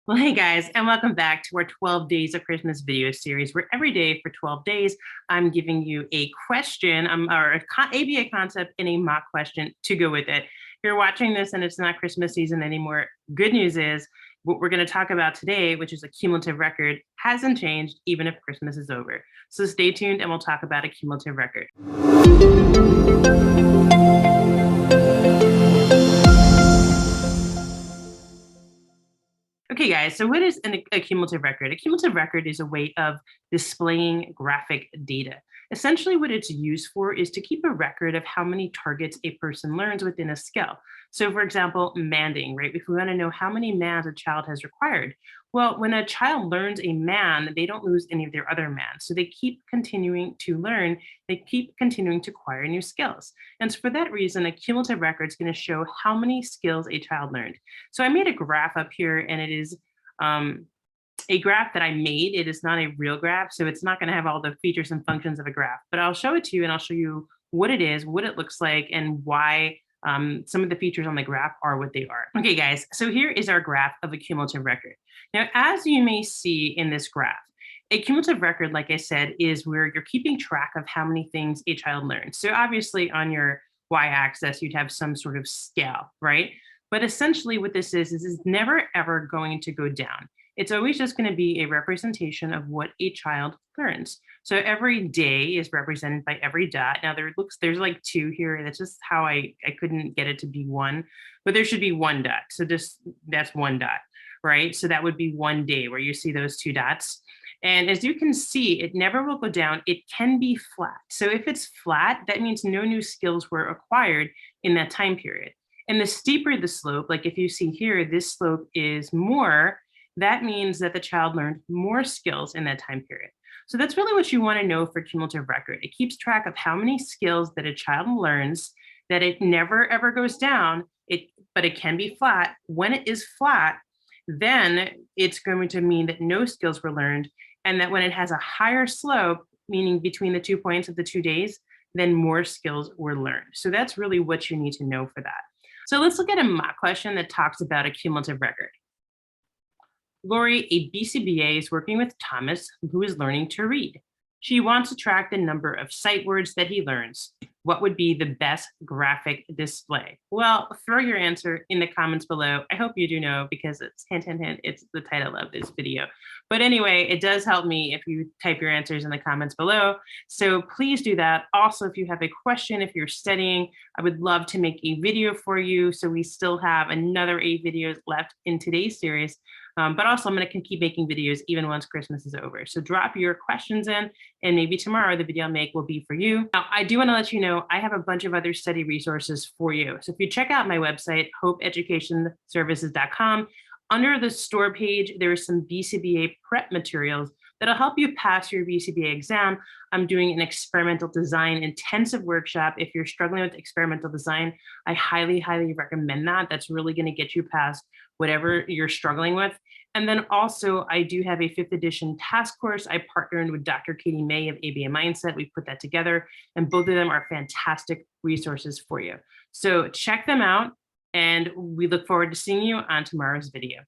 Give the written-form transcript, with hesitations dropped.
Well, hey guys, and welcome back to our 12 Days of Christmas video series, where every day for 12 days, I'm giving you a question or a ABA concept and a mock question to go with it. If you're watching this and it's not Christmas season anymore, good news is what we're going to talk about today, which is a cumulative record, hasn't changed even if Christmas is over. So stay tuned and we'll talk about a cumulative record. Okay, guys, so what is a cumulative record? A cumulative record is a way of displaying graphic data. Essentially, what it's used for is to keep a record of how many targets a person learns within a skill. So, for example, manding, right? If we want to know how many mans a child has required, well, when a child learns a man, they don't lose any of their other mans. So they keep continuing to learn, they keep continuing to acquire new skills. And so for that reason, a cumulative record is going to show how many skills a child learned. So I made a graph up here, and it is a graph that I made. It is not a real graph, so it's not going to have all the features and functions of a graph, but I'll show it to you and I'll show you what it is, what it looks like, and why some of the features on the graph are what they are. Okay, guys, so here is our graph of a cumulative record. Now, as you may see in this graph, a cumulative record, like I said, is where you're keeping track of how many things a child learns. So obviously on your y-axis, you'd have some sort of scale, right? But essentially what this is never ever going to go down. It's always just going to be a representation of what a child learns. So every day is represented by every dot. Now there's like two here. That's just how I couldn't get it to be one, but there should be one dot. So that's one dot, right? So that would be one day where you see those two dots. And as you can see, it never will go down. It can be flat. So if it's flat, that means no new skills were acquired in that time period. And the steeper the slope, like if you see here, this slope is more, that means that the child learned more skills in that time period. So that's really what you want to know for cumulative record. It keeps track of how many skills that a child learns, that it never ever goes down, but it can be flat. When it is flat, then it's going to mean that no skills were learned, and that when it has a higher slope, meaning between the 2 points of the 2 days, then more skills were learned. So that's really what you need to know for that. So let's look at a mock question that talks about a cumulative record. Lori, a BCBA, is working with Thomas, who is learning to read. She wants to track the number of sight words that he learns. What would be the best graphic display? Well, throw your answer in the comments below. I hope you do know, because it's hint, hint, hint, it's the title of this video. But anyway, it does help me if you type your answers in the comments below. So please do that. Also, if you have a question, if you're studying, I would love to make a video for you. So we still have another 8 videos left in today's series. But also I'm going to keep making videos even once Christmas is over. So drop your questions in, and maybe tomorrow the video I'll make will be for you. Now, I do want to let you know I have a bunch of other study resources for you. So if you check out my website, hopeeducationservices.com, under the store page, there are some BCBA prep materials that'll help you pass your BCBA exam. I'm doing an experimental design intensive workshop. If you're struggling with experimental design, I highly, highly recommend that. That's really going to get you past whatever you're struggling with. And then also, I do have a 5th edition task course. I partnered with Dr. Katie May of ABA Mindset. We put that together, and both of them are fantastic resources for you. So check them out, and we look forward to seeing you on tomorrow's video.